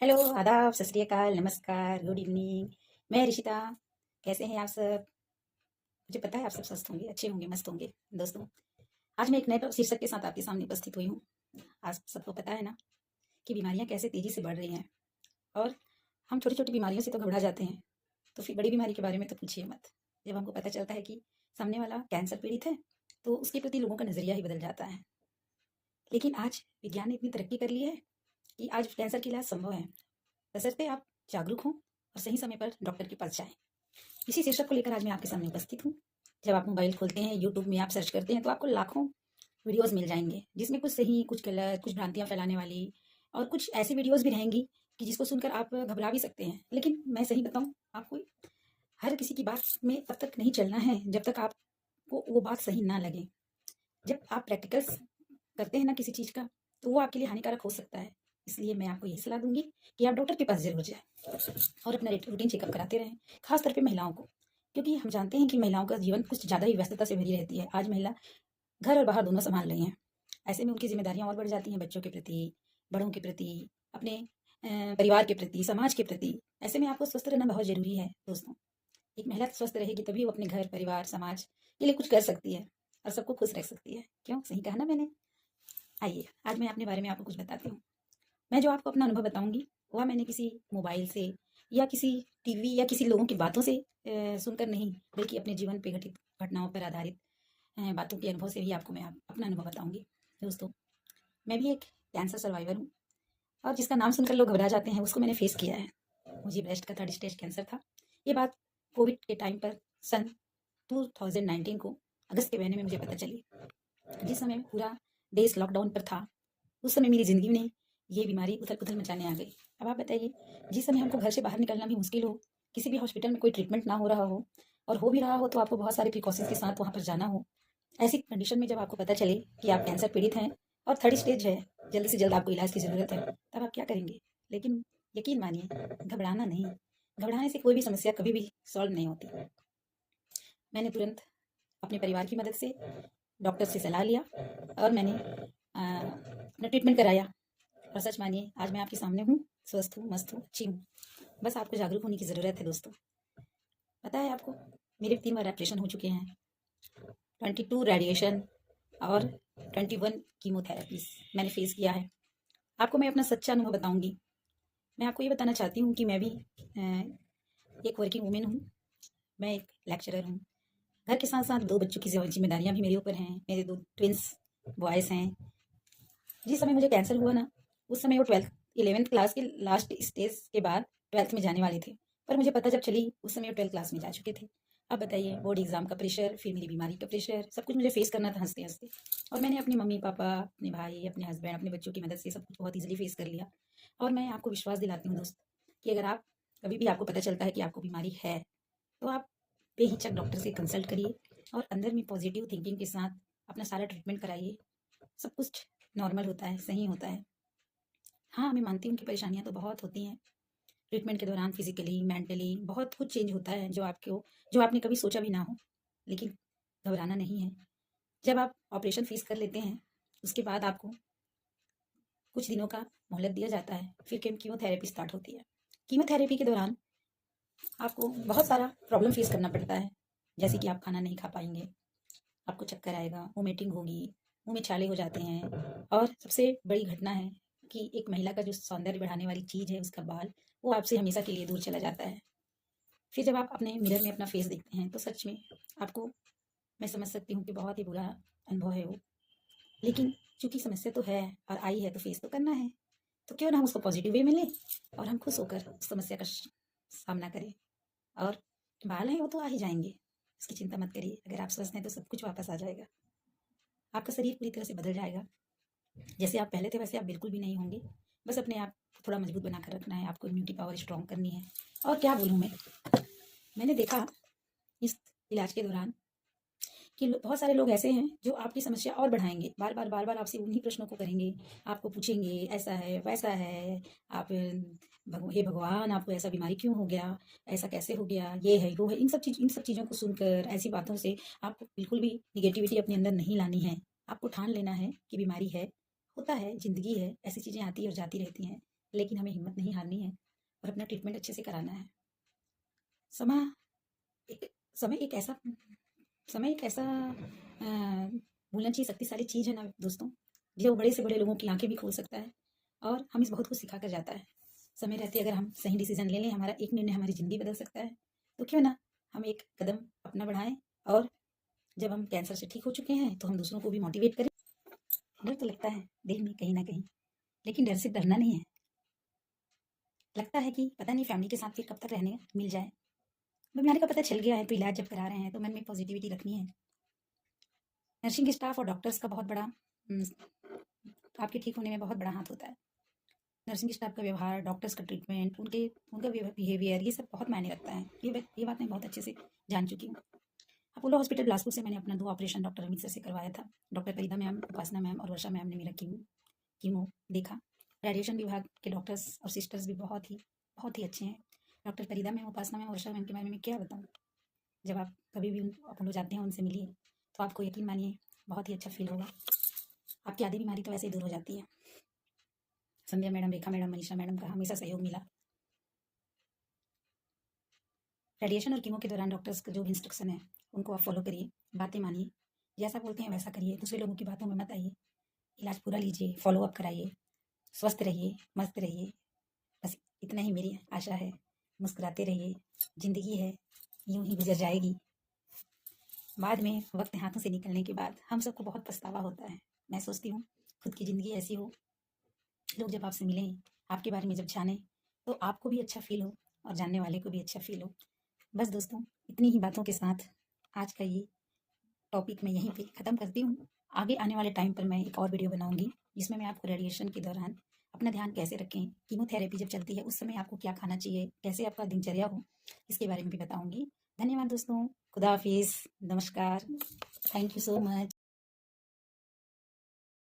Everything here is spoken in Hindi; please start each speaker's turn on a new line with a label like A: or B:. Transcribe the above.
A: हेलो, आदाब, सत श्री अकाल, नमस्कार, गुड इवनिंग। मैं ऋषिता। कैसे हैं आप सब? मुझे पता है आप सब स्वस्थ होंगे, अच्छे होंगे, मस्त होंगे। दोस्तों, आज मैं एक नए शीर्षक के साथ आपके सामने उपस्थित हुई हूँ। आज सबको पता है ना कि बीमारियाँ कैसे तेज़ी से बढ़ रही हैं और हम छोटी-छोटी बीमारियों से तो घबरा जाते हैं, तो फिर बड़ी बीमारी के बारे में तो पूछिए मत। जब हमको पता चलता है कि सामने वाला कैंसर पीड़ित है, तो उसके प्रति लोगों का नज़रिया ही बदल जाता है। लेकिन आज विज्ञान ने इतनी तरक्की कर ली है कि आज कैंसर का इलाज संभव है। बशर्ते आप जागरूक हों और सही समय पर डॉक्टर के पास जाएं। इसी शीर्षक को लेकर आज मैं आपके सामने उपस्थित हूँ। जब आप मोबाइल खोलते हैं, यूट्यूब में आप सर्च करते हैं, तो आपको लाखों वीडियोस मिल जाएंगे, जिसमें कुछ सही, कुछ गलत, कुछ भ्रांतियां फैलाने वाली और कुछ ऐसी वीडियोस भी रहेंगी कि जिसको सुनकर आप घबरा भी सकते हैं। लेकिन मैं सही बताऊं आपको, हर किसी की बात में तब तक नहीं चलना है जब तक आपको वो बात सही ना लगे। जब आप प्रैक्टिकल्स करते हैं ना किसी चीज़ का, तो वो आपके लिए हानिकारक हो सकता है। इसलिए मैं आपको यही सलाह दूंगी कि आप डॉक्टर के पास ज़रूर जाएँ और अपना रूटीन चेकअप कराते रहें, खास तौर पे महिलाओं को। क्योंकि हम जानते हैं कि महिलाओं का जीवन कुछ ज़्यादा ही व्यस्तता से भरी रहती है। आज महिला घर और बाहर दोनों सँभाल रही हैं। ऐसे में उनकी ज़िम्मेदारियाँ और बढ़ जाती हैं, बच्चों के प्रति, बड़ों के प्रति, अपने परिवार के प्रति, समाज के प्रति। ऐसे में आपको स्वस्थ रहना बहुत ज़रूरी है दोस्तों। एक महिला स्वस्थ रहेगी तभी वो अपने घर, परिवार, समाज के लिए कुछ कर सकती है और सबको खुश रख सकती है। क्यों? सही कहा ना मैंने? आइए, आज मैं अपने बारे में आपको कुछ बताती हूँ। मैं जो आपको अपना अनुभव बताऊँगी, वह मैंने किसी मोबाइल से या किसी टीवी या किसी लोगों की बातों से सुनकर नहीं, बल्कि अपने जीवन पे घटित घटनाओं पर आधारित बातों के अनुभव से ही आपको मैं अपना अनुभव बताऊँगी। दोस्तों, मैं भी एक कैंसर सर्वाइवर हूँ और जिसका नाम सुनकर लोग घबरा जाते हैं, उसको मैंने फेस किया है। मुझे ब्रेस्ट का 3rd स्टेज कैंसर था। ये बात कोविड के टाइम पर सन 2019 को अगस्त के महीने में मुझे पता चली। जिस समय पूरा देश लॉकडाउन पर था, उस समय मेरी ज़िंदगी में ये बीमारी उथल-पुथल मचाने आ गई। अब आप बताइए, जिस समय हमको घर से बाहर निकलना भी मुश्किल हो, किसी भी हॉस्पिटल में कोई ट्रीटमेंट ना हो रहा हो और हो भी रहा हो तो आपको बहुत सारे प्रिकॉशंस के साथ वहाँ पर जाना हो। ऐसी कंडीशन में जब आपको पता चले कि आप कैंसर पीड़ित हैं और 3rd स्टेज है, जल्द से जल्द आपको इलाज की ज़रूरत है, तब आप क्या करेंगे? लेकिन यकीन मानिए, घबराना नहीं। घबराने से कोई भी समस्या कभी भी सॉल्व नहीं होती। मैंने तुरंत अपने परिवार की मदद से डॉक्टर से सलाह लिया और मैंने अपना ट्रीटमेंट कराया और सच मानिए आज मैं आपके सामने हूँ, स्वस्थ हूँ, मस्त हूँ, अच्छी हूँ। बस आपको जागरूक होने की ज़रूरत है दोस्तों। पता है आपको, मेरे 3 बार ऑपरेशन हो चुके हैं, 22 रेडिएशन और 21 कीमोथेरेपीज़ मैंने फेस किया है। आपको मैं अपना सच्चा अनुभव बताऊँगी। मैं आपको ये बताना चाहती हूँ कि मैं भी एक वर्किंग वूमेन हूँ, मैं एक लेक्चरर हूँ। घर के साथ-साथ 2 बच्चों की ज़िम्मेदारियाँ भी मेरे ऊपर हैं। मेरे 2 ट्विन्स बॉयज़ हैं। जिस समय मुझे कैंसर हुआ ना, उस समय वो 11th क्लास के लास्ट स्टेज के बाद 12th में जाने वाले थे। पर मुझे पता जब चली, उस समय वो 12th क्लास में जा चुके थे। अब बताइए, बोर्ड एग्ज़ाम का प्रेशर, फिर मेरी बीमारी का प्रेशर, सब कुछ मुझे फेस करना था हँसते-हँसते। और मैंने अपने मम्मी-पापा, अपने भाई, अपने हस्बैंड, अपने बच्चों की मदद से सब कुछ बहुत ईज़िली फेस कर लिया। और मैं आपको विश्वास दिलाती हूँ दोस्त, कि अगर आप कभी भी आपको पता चलता है कि आपको बीमारी है, तो आप बेहिचक डॉक्टर से कंसल्ट करिए और अंदर में पॉजिटिव थिंकिंग के साथ अपना सारा ट्रीटमेंट कराइए। सब कुछ नॉर्मल होता है, सही होता है। हाँ, मैं मानती हूँ कि परेशानियाँ तो बहुत होती हैं। ट्रीटमेंट के दौरान फिज़िकली, मेंटली बहुत कुछ चेंज होता है जो आपने कभी सोचा भी ना हो। लेकिन घबराना नहीं है। जब आप ऑपरेशन फ़ेस कर लेते हैं, उसके बाद आपको कुछ दिनों का मोहलत दिया जाता है, फिर कीमोथेरेपी स्टार्ट होती है। कीमोथेरेपी के दौरान आपको बहुत सारा प्रॉब्लम फ़ेस करना पड़ता है। जैसे कि आप खाना नहीं खा पाएँगे, आपको चक्कर आएगा, वोमिटिंग होगी, मुँह में छाले हो जाते हैं और सबसे बड़ी घटना है कि एक महिला का जो सौंदर्य बढ़ाने वाली चीज़ है उसका बाल, वो आपसे हमेशा के लिए दूर चला जाता है। फिर जब आप अपने मिरर में अपना फेस देखते हैं तो सच में आपको, मैं समझ सकती हूँ कि बहुत ही बुरा अनुभव है वो। लेकिन चूँकि समस्या तो है और आई है तो फेस तो करना है। तो क्यों ना हम उसको पॉज़िटिव वे में लें और हम खुश होकर उस समस्या का सामना करें। और बाल हैं वो तो आ ही जाएँगे, इसकी चिंता मत करिए। अगर आप स्वस्थ हैं तो सब कुछ वापस आ जाएगा। आपका शरीर पूरी तरह से बदल जाएगा। जैसे आप पहले थे वैसे आप बिल्कुल भी नहीं होंगे। बस अपने आप को थोड़ा मजबूत बनाकर रखना है, आपको इम्यूनिटी पावर स्ट्रॉन्ग करनी है। और क्या बोलूँ मैं, मैंने देखा इस इलाज के दौरान कि बहुत सारे लोग ऐसे हैं जो आपकी समस्या और बढ़ाएँगे। बार-बार आपसे उन्हीं प्रश्नों को करेंगे, आपको पूछेंगे ऐसा है, वैसा है, आप हे भगवान आपको ऐसा बीमारी क्यों हो गया? ऐसा कैसे हो गया? ये है, वो है। इन सब चीज़ों को सुनकर, ऐसी बातों से आपको बिल्कुल भी नेगेटिविटी अपने अंदर नहीं लानी है। आपको ठान लेना है कि बीमारी है, होता है, ज़िंदगी है, ऐसी चीज़ें आती और जाती रहती हैं। लेकिन हमें हिम्मत नहीं हारनी है और अपना ट्रीटमेंट अच्छे से कराना है। समय एक समय एक ऐसा समय एक ऐसा बोलना चाहिए शक्तिशाली चीज़ है ना दोस्तों, जो बड़े से बड़े लोगों की आंखें भी खोल सकता है और हमें बहुत कुछ सिखा कर जाता है। समय रहते अगर हम सही डिसीजन ले लें, हमारा एक निर्णय हमारी ज़िंदगी बदल सकता है। तो क्यों ना हम एक कदम अपना बढ़ाएं और जब हम कैंसर से ठीक हो चुके हैं तो हम दूसरों को भी मोटिवेट करें। डर तो लगता है दिल में कहीं ना कहीं, लेकिन डर से डरना नहीं है। लगता है कि पता नहीं फैमिली के साथ फिर कब तक रहने मिल जाए। बीमारी का पता चल गया है तो इलाज जब करा रहे हैं तो मन में पॉजिटिविटी रखनी है। नर्सिंग स्टाफ और डॉक्टर्स का बहुत बड़ा आपके ठीक होने में बहुत बड़ा हाथ होता है। नर्सिंग स्टाफ का व्यवहार, डॉक्टर्स का ट्रीटमेंट, उनका बिहेवियर, ये सब बहुत मायने रखता है। ये बात मैं बहुत अच्छे से जान चुकी हूँ। अपोलो हॉस्पिटल बिलासपुर से मैंने अपना 2 ऑपरेशन डॉक्टर अमित सर से करवाया था। डॉक्टर फरीदा मैम, उपासना मैम और वर्षा मैम ने मेरा कीमो देखा। रेडिएशन विभाग के डॉक्टर्स और सिस्टर्स भी बहुत ही अच्छे हैं। डॉक्टर फरीदा मैम, उपासना मैम, वर्षा मैम के बारे में क्या बताऊँ। जब आप कभी भी अपोलो जाते हैं, उनसे मिलिए तो आपको यकीन मानिए बहुत ही अच्छा फील होगा। आपकी आधी बीमारी तो वैसे ही दूर हो जाती है। संध्या मैडम, रेखा मैडम, मनीषा मैडम का हमेशा सहयोग मिला। रेडिएशन और कीमो के दौरान डॉक्टर्स का जो इंस्ट्रक्शन है उनको आप फॉलो करिए, बातें मानिए, जैसा बोलते हैं वैसा करिए, दूसरे लोगों की बातों में मत आइए, इलाज पूरा लीजिए, फॉलो अप कराइए, स्वस्थ रहिए, मस्त रहिए। बस इतना ही मेरी आशा है। मुस्कुराते रहिए, ज़िंदगी है यूं ही गुजर जाएगी। बाद में वक्त हाथों से निकलने के बाद हम सबको बहुत पछतावा होता है। मैं सोचती हूँ खुद की ज़िंदगी ऐसी हो, लोग जब आपसे मिलें, आपके बारे में जब जानें तो आपको भी अच्छा फील हो और जानने वाले को भी अच्छा फील हो। बस दोस्तों, इतनी ही बातों के साथ आज का ये टॉपिक मैं यहीं पे ख़त्म करती हूँ। आगे आने वाले टाइम पर मैं एक और वीडियो बनाऊंगी जिसमें मैं आपको रेडिएशन के दौरान अपना ध्यान कैसे रखें, कीमोथेरेपी जब चलती है उस समय आपको क्या खाना चाहिए, कैसे आपका दिनचर्या हो, इसके बारे में भी बताऊंगी। धन्यवाद दोस्तों, खुदा हाफिज़, नमस्कार, थैंक यू सो मच।